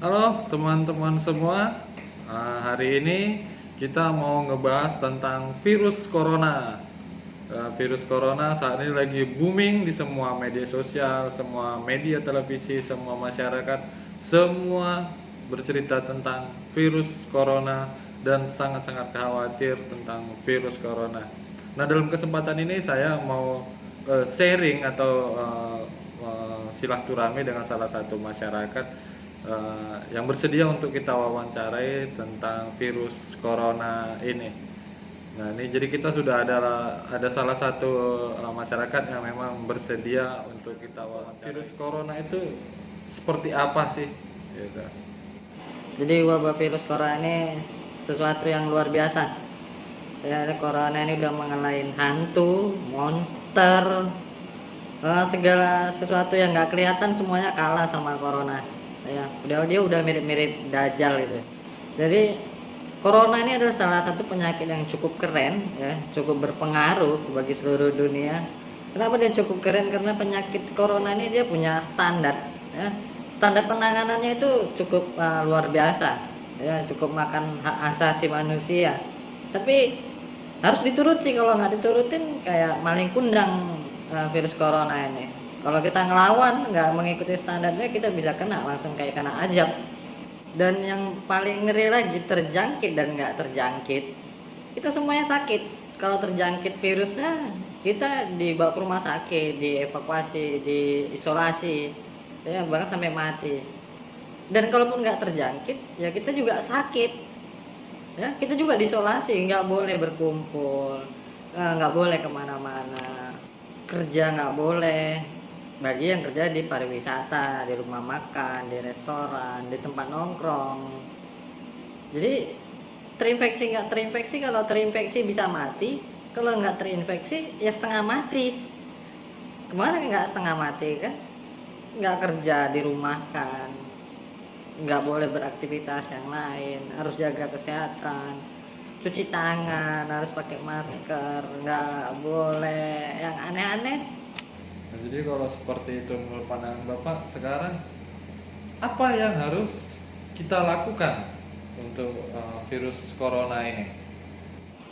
Halo teman-teman semua. Hari ini kita mau ngebahas tentang virus corona. Virus corona saat ini lagi booming di semua media sosial, semua media televisi, semua masyarakat, semua bercerita tentang virus corona dan sangat-sangat khawatir tentang virus corona. Nah, dalam kesempatan ini saya mau sharing atau silaturahmi dengan salah satu masyarakat yang bersedia untuk kita wawancarai tentang virus corona ini. Nah, ini jadi kita sudah ada salah satu masyarakat yang memang bersedia untuk kita wawancarai. Virus corona itu seperti apa sih? Gitu. Jadi wabah virus corona ini sesuatu yang luar biasa. Ya, corona ini udah mengalahin hantu, monster, segala sesuatu yang nggak kelihatan semuanya kalah sama corona. Ya, dia udah mirip-mirip Dajjal gitu. Jadi corona ini adalah salah satu penyakit yang cukup keren, ya, cukup berpengaruh bagi seluruh dunia. Kenapa dia cukup keren? Karena penyakit corona ini dia punya standar, ya. Standar penanganannya itu cukup luar biasa, ya, cukup makan hak asasi manusia. Tapi harus dituruti, kalau nggak diturutin kayak maling kundang virus corona ini. Kalau kita ngelawan nggak mengikuti standarnya, kita bisa kena langsung kayak kena ajab. Dan yang paling ngeri lagi, terjangkit dan nggak terjangkit, kita semuanya sakit. Kalau terjangkit virusnya, kita dibawa ke rumah sakit, dievakuasi, diisolasi, ya, bahkan sampai mati. Dan kalaupun nggak terjangkit, ya kita juga sakit, ya, kita juga diisolasi, nggak boleh berkumpul, nggak boleh kemana-mana, kerja nggak boleh, bagi yang kerja di pariwisata, di rumah makan, di restoran, di tempat nongkrong. Jadi terinfeksi nggak terinfeksi, kalau terinfeksi bisa mati, kalau nggak terinfeksi ya setengah mati. Kemana nggak setengah mati kan? Nggak kerja, di rumah kan, nggak boleh beraktivitas yang lain, harus jaga kesehatan, cuci tangan, harus pakai masker, nggak boleh yang aneh-aneh. Nah, jadi kalau seperti itu menurut pandangan Bapak, sekarang apa yang harus kita lakukan untuk virus corona ini?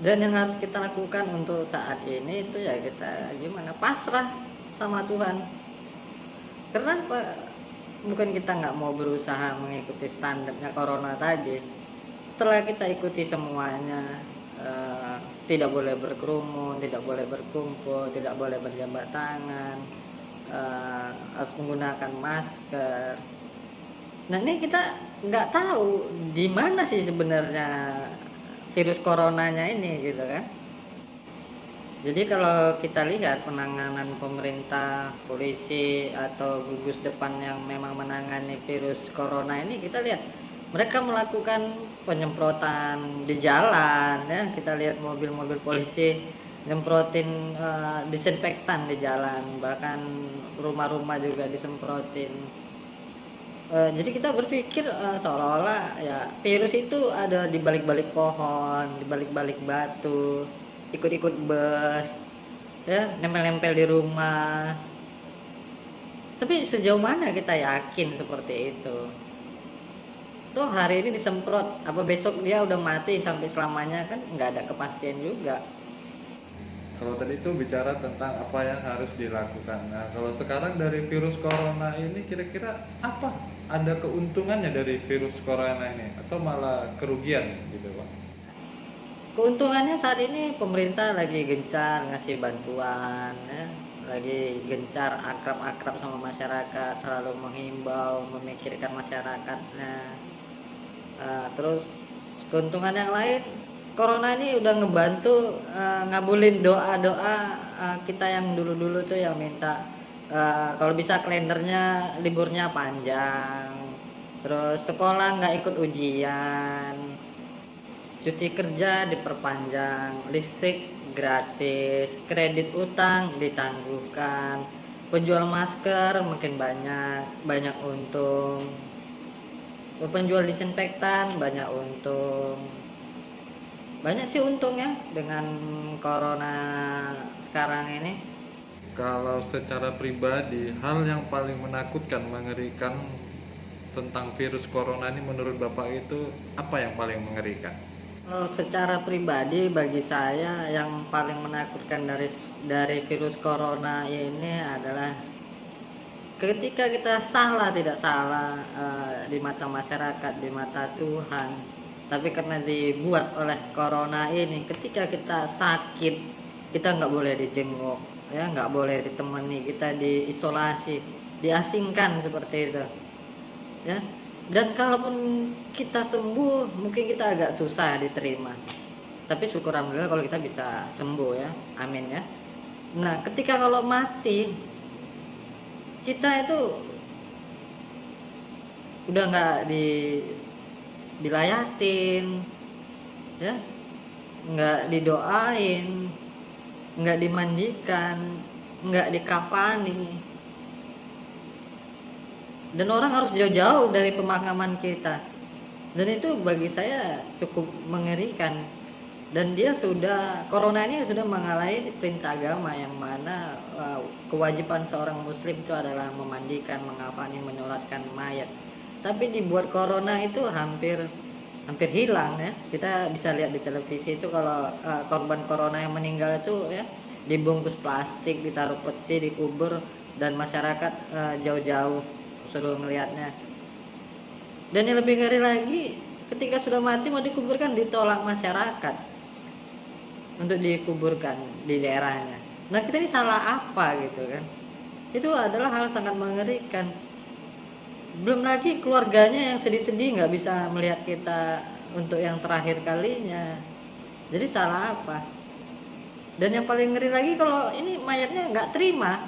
Dan yang harus kita lakukan untuk saat ini itu ya kita gimana, pasrah sama Tuhan. Karena bukan kita nggak mau berusaha mengikuti standarnya corona tadi. Setelah kita ikuti semuanya, tidak boleh berkerumun, tidak boleh berkumpul, tidak boleh berjabat tangan, harus menggunakan masker. Nah, ini kita nggak tahu di mana sih sebenarnya virus coronanya ini, gitu kan. Jadi kalau kita lihat penanganan pemerintah, polisi atau gugus depan yang memang menangani virus corona ini, kita lihat mereka melakukan penyemprotan di jalan, ya. Kita lihat mobil-mobil polisi nyemprotin disinfektan di jalan, bahkan rumah-rumah juga disemprotin. Jadi kita berpikir seolah-olah ya virus itu ada di balik-balik pohon, di balik-balik batu, ikut-ikut bus, ya, nempel-nempel di rumah. Tapi sejauh mana kita yakin seperti itu? Tuh hari ini disemprot, apa besok dia udah mati sampai selamanya, kan nggak ada kepastian juga. Kalau tadi itu bicara tentang apa yang harus dilakukan. Nah, kalau sekarang dari virus corona ini kira-kira apa? Ada keuntungannya dari virus corona ini atau malah kerugian gitu, Pak? Keuntungannya saat ini pemerintah lagi gencar ngasih bantuan, ya, lagi gencar akrab-akrab sama masyarakat, selalu menghimbau, memikirkan masyarakatnya. Terus keuntungan yang lain, corona ini udah ngebantu ngabulin doa-doa kita yang dulu-dulu tuh yang minta kalau bisa kalendernya liburnya panjang, terus sekolah nggak ikut ujian, cuti kerja diperpanjang, listrik gratis, kredit utang ditangguhkan, penjual masker makin banyak untung, penjual disinfektan banyak untung. Banyak sih untungnya dengan corona sekarang ini. Kalau secara pribadi, hal yang paling menakutkan, mengerikan tentang virus corona ini menurut Bapak itu apa yang paling mengerikan? Kalau secara pribadi bagi saya yang paling menakutkan dari virus corona ini adalah ketika kita salah tidak salah di mata masyarakat, di mata Tuhan, tapi karena dibuat oleh corona ini, ketika kita sakit kita nggak boleh dijenguk, ya nggak boleh ditemani, kita diisolasi, diasingkan seperti itu, ya. Dan kalaupun kita sembuh, mungkin kita agak susah diterima. Tapi syukur alhamdulillah kalau kita bisa sembuh ya. Amin ya. Nah, ketika kalau mati, kita itu udah nggak dilayatin, ya, nggak didoain, nggak dimandikan, nggak dikafani. Dan orang harus jauh-jauh dari pemakaman kita, dan itu bagi saya cukup mengerikan. Dan corona ini sudah mengalahi perintah agama, yang mana kewajiban seorang muslim itu adalah memandikan, mengafani, menyolatkan mayat. Tapi dibuat corona itu hampir hilang ya. Kita bisa lihat di televisi itu kalau korban corona yang meninggal itu ya dibungkus plastik, ditaruh peti, dikubur, dan masyarakat jauh-jauh suruh ngelihatnya. Dan yang lebih ngeri lagi, ketika sudah mati mau dikuburkan ditolak masyarakat untuk dikuburkan di daerahnya. Nah, kita ini salah apa gitu kan? Itu adalah hal sangat mengerikan. Belum lagi keluarganya yang sedih-sedih nggak bisa melihat kita untuk yang terakhir kalinya. Jadi salah apa? Dan yang paling ngeri lagi kalau ini mayatnya nggak terima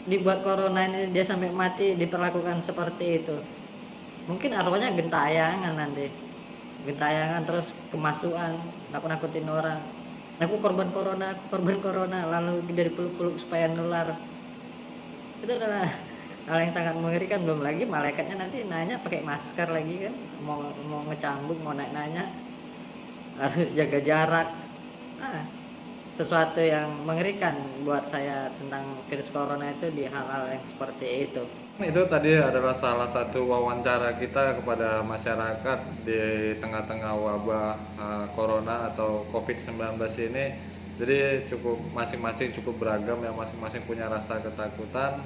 dibuat corona ini, dia sampai mati diperlakukan seperti itu. Mungkin arwahnya gentayangan nanti, gentayangan terus kemasukan, nakut-nakutin orang. Aku korban corona, lalu dari peluk-peluk supaya nular. Itu adalah hal yang sangat mengerikan. Belum lagi malaikatnya nanti nanya pakai masker lagi kan, mau ngecambuk, mau nanya, harus jaga jarak. Sesuatu yang mengerikan buat saya tentang virus corona itu di hal-hal yang seperti itu. Itu tadi adalah salah satu wawancara kita kepada masyarakat di tengah-tengah wabah corona atau COVID-19 ini. Jadi cukup masing-masing cukup beragam ya, masing-masing punya rasa ketakutan.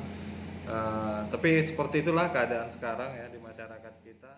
Tapi seperti itulah keadaan sekarang ya di masyarakat kita.